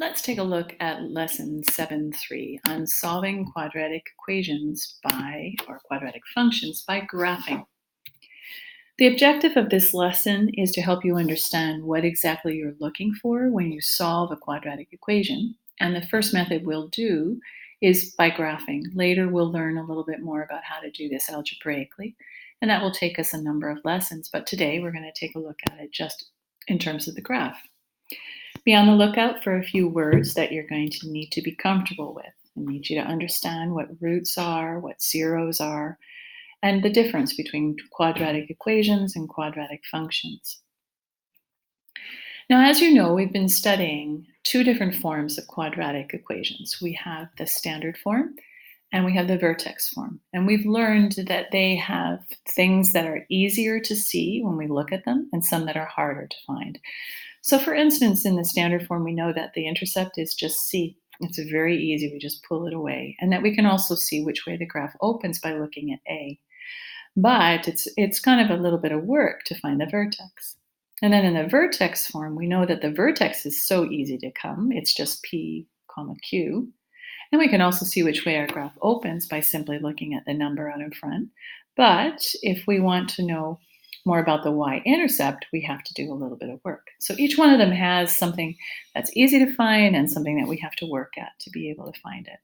Let's take a look at lesson 7.3 on solving quadratic equations or quadratic functions by graphing. The objective of this lesson is to help you understand what exactly you're looking for when you solve a quadratic equation. And the first method we'll do is by graphing. Later, we'll learn a little bit more about how to do this algebraically, and that will take us a number of lessons. But today, we're going to take a look at it just in terms of the graph. Be on the lookout for a few words that you're going to need to be comfortable with. I need you to understand what roots are, what zeros are, and the difference between quadratic equations and quadratic functions. Now, as you know, we've been studying two different forms of quadratic equations. We have the standard form and we have the vertex form. And we've learned that they have things that are easier to see when we look at them and some that are harder to find. So for instance, in the standard form, we know that the intercept is just C. It's very easy, we just pull it away. And that we can also see which way the graph opens by looking at A. But it's kind of a little bit of work to find the vertex. And then in the vertex form, we know that the vertex is so easy to come. It's just P, comma Q. And we can also see which way our graph opens by simply looking at the number out in front. But if we want to know more about the y-intercept, we have to do a little bit of work. So each one of them has something that's easy to find and something that we have to work at to be able to find it.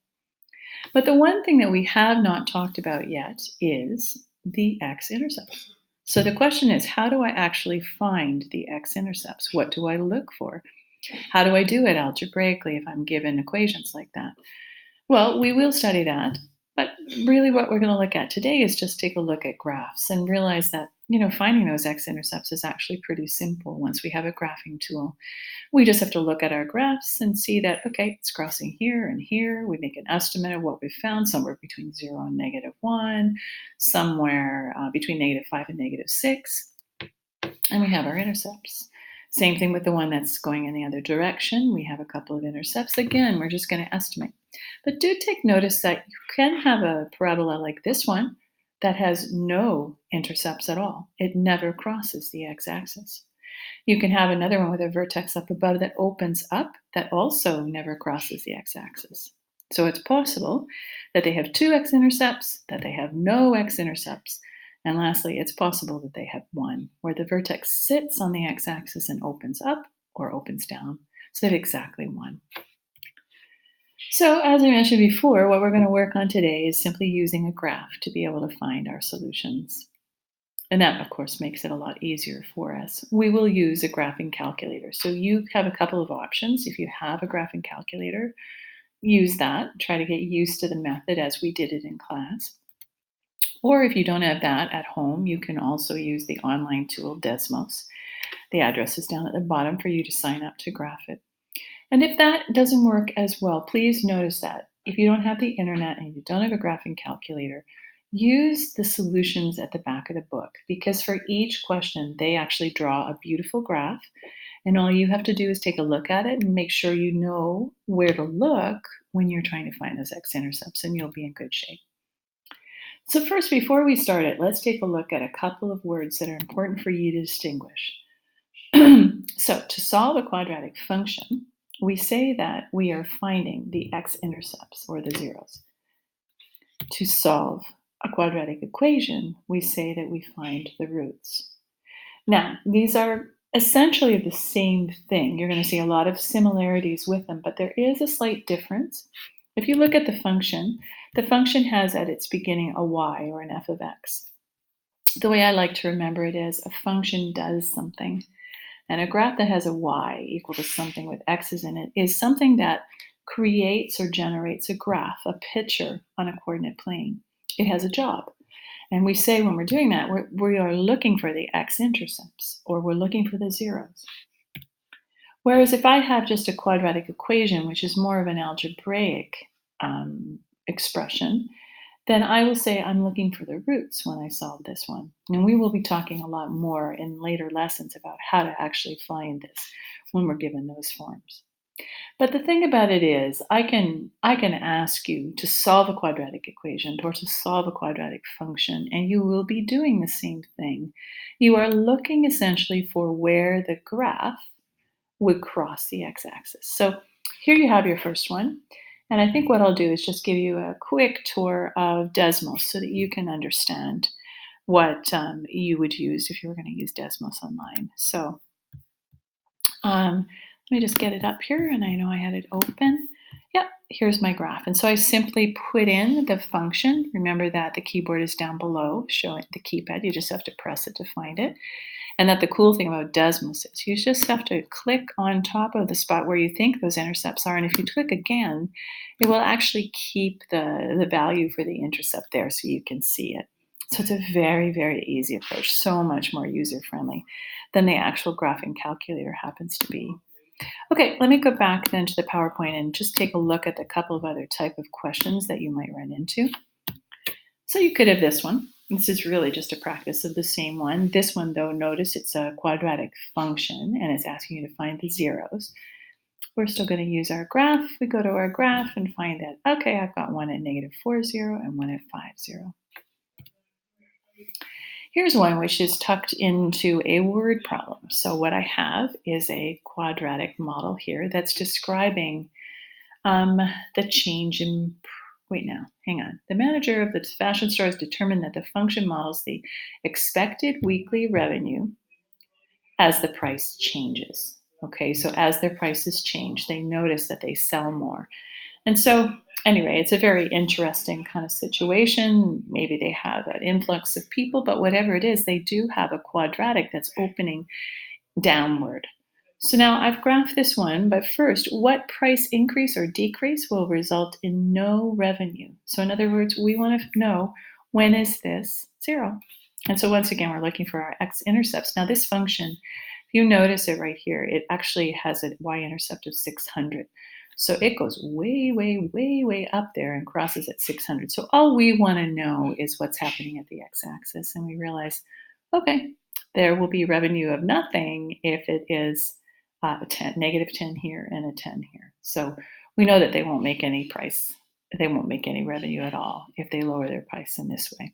But the one thing that we have not talked about yet is the x-intercepts. So the question is, how do I actually find the x-intercepts? What do I look for? How do I do it algebraically if I'm given equations like that? Well, we will study that, but really what we're going to look at today is just take a look at graphs and realize that, finding those x-intercepts is actually pretty simple once we have a graphing tool. We just have to look at our graphs and see that, okay, it's crossing here and here. We make an estimate of what we've found, somewhere between 0 and -1, somewhere between -5 and -6, and we have our intercepts. Same thing with the one that's going in the other direction. We have a couple of intercepts. Again, we're just going to estimate. But do take notice that you can have a parabola like this one that has no intercepts at all. It never crosses the x-axis. You can have another one with a vertex up above that opens up that also never crosses the x-axis. So it's possible that they have two x-intercepts, that they have no x-intercepts, and lastly, it's possible that they have one, where the vertex sits on the x-axis and opens up or opens down. So they have exactly one. So as I mentioned before, what we're going to work on today is simply using a graph to be able to find our solutions. And that, of course, makes it a lot easier for us. We will use a graphing calculator. So you have a couple of options. If you have a graphing calculator, use that. Try to get used to the method as we did it in class. Or if you don't have that at home, you can also use the online tool Desmos. The address is down at the bottom for you to sign up to graph it. And if that doesn't work as well, please notice that if you don't have the internet and you don't have a graphing calculator, use the solutions at the back of the book, because for each question, they actually draw a beautiful graph. And all you have to do is take a look at it and make sure you know where to look when you're trying to find those x-intercepts, and you'll be in good shape. So first, before we start it, let's take a look at a couple of words that are important for you to distinguish. So to solve a quadratic function, we say that we are finding the x-intercepts, or the zeros. To solve a quadratic equation, we say that we find the roots. Now, these are essentially the same thing. You're going to see a lot of similarities with them, but there is a slight difference. If you look at the function has at its beginning a y, or an f of x. The way I like to remember it is a function does something. And a graph that has a y equal to something with x's in it is something that creates or generates a graph, a picture on a coordinate plane. It has a job. And we say when we're doing that, we are looking for the x-intercepts, or we're looking for the zeros. Whereas if I have just a quadratic equation, which is more of an algebraic expression, then I will say I'm looking for the roots when I solve this one. And we will be talking a lot more in later lessons about how to actually find this when we're given those forms. But the thing about it is, I can ask you to solve a quadratic equation or to solve a quadratic function, and you will be doing the same thing. You are looking essentially for where the graph would cross the x-axis. So here you have your first one. And I think what I'll do is just give you a quick tour of Desmos so that you can understand what you would use if you were going to use Desmos online. So let me just get it up here, and I know I had it open. Yep, here's my graph. And so I simply put in the function. Remember that the keyboard is down below, showing the keypad. You just have to press it to find it. And that the cool thing about Desmos is you just have to click on top of the spot where you think those intercepts are. And if you click again, it will actually keep the value for the intercept there so you can see it. So it's a very, very easy approach, so much more user-friendly than the actual graphing calculator happens to be. Okay, let me go back then to the PowerPoint and just take a look at a couple of other type of questions that you might run into. So you could have this one. This is really just a practice of the same one. This one, though, notice it's a quadratic function and it's asking you to find the zeros. We're still going to use our graph. We go to our graph and find that, okay, I've got one at -4, and one at 5. Here's one which is tucked into a word problem. So what I have is a quadratic model here that's describing the change in, wait now, hang on. The manager of the fashion store has determined that the function models the expected weekly revenue as the price changes. Okay, so as their prices change, they notice that they sell more. And so, anyway, it's a very interesting kind of situation. Maybe they have an influx of people, but whatever it is, they do have a quadratic that's opening downward. So now I've graphed this one, but first, what price increase or decrease will result in no revenue? So in other words, we want to know, when is this 0? And so once again, we're looking for our x-intercepts. Now this function, if you notice it right here, it actually has a y-intercept of 600. So it goes way, way, way, way up there and crosses at 600. So all we want to know is what's happening at the x-axis. And we realize, okay, there will be revenue of nothing if it is -10 here and a 10 here. So we know that they won't make any price. They won't make any revenue at all if they lower their price in this way.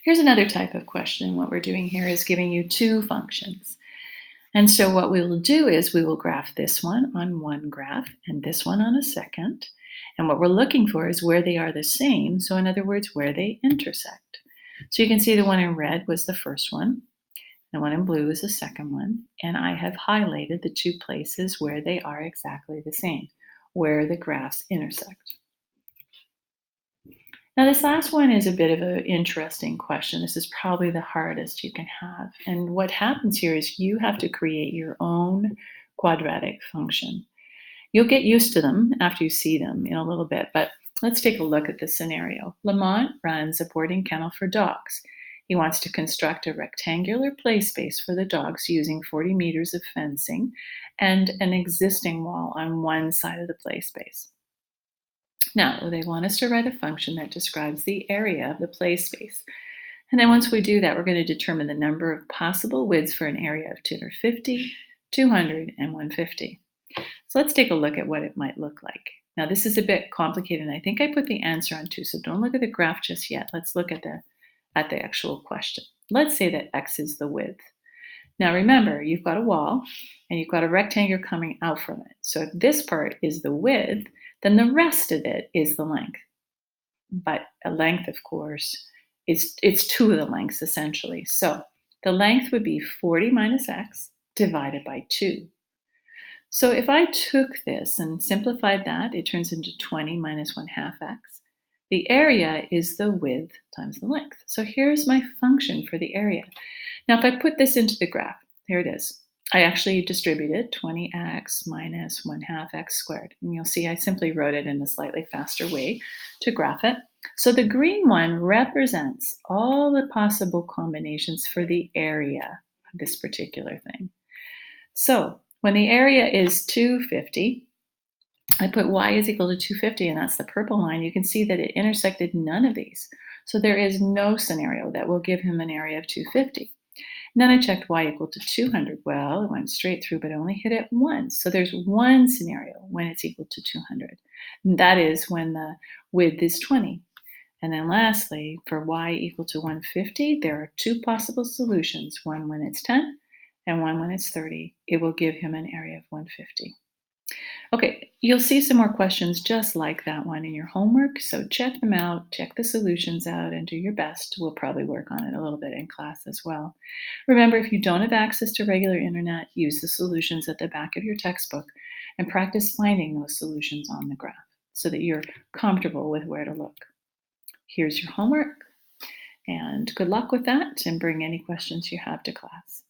Here's another type of question. What we're doing here is giving you two functions. And so what we will do is we will graph this one on one graph and this one on a second. And what we're looking for is where they are the same. So in other words, where they intersect. So you can see the one in red was the first one. The one in blue is the second one. And I have highlighted the two places where they are exactly the same, where the graphs intersect. Now, this last one is a bit of an interesting question. This is probably the hardest you can have. And what happens here is you have to create your own quadratic function. You'll get used to them after you see them in a little bit, but let's take a look at the scenario. Lamont runs a boarding kennel for dogs. He wants to construct a rectangular play space for the dogs using 40 meters of fencing and an existing wall on one side of the play space. Now, they want us to write a function that describes the area of the play space. And then once we do that, we're going to determine the number of possible widths for an area of 250, 200, and 150. So let's take a look at what it might look like. Now, this is a bit complicated, and I think I put the answer on two, so don't look at the graph just yet. Let's look at the actual question. Let's say that x is the width. Now remember, you've got a wall and you've got a rectangle coming out from it. So if this part is the width, then the rest of it is the length. But a length, of course, it's two of the lengths essentially. So the length would be 40 minus x divided by 2. So if I took this and simplified that, it turns into 20 minus 1/2 x. The area is the width times the length. So here's my function for the area. Now, if I put this into the graph, here it is. I actually distributed 20x minus 1/2 x squared. And you'll see I simply wrote it in a slightly faster way to graph it. So the green one represents all the possible combinations for the area of this particular thing. So when the area is 250, I put y is equal to 250, and that's the purple line. You can see that it intersected none of these. So there is no scenario that will give him an area of 250. And then I checked y equal to 200. Well, it went straight through, but only hit it once. So there's one scenario when it's equal to 200. And that is when the width is 20. And then lastly, for y equal to 150, there are two possible solutions, one when it's 10 and one when it's 30. It will give him an area of 150. Okay, you'll see some more questions just like that one in your homework. So check them out, check the solutions out, and do your best. We'll probably work on it a little bit in class as well. Remember, if you don't have access to regular internet, use the solutions at the back of your textbook and practice finding those solutions on the graph so that you're comfortable with where to look. Here's your homework, and good luck with that, and bring any questions you have to class.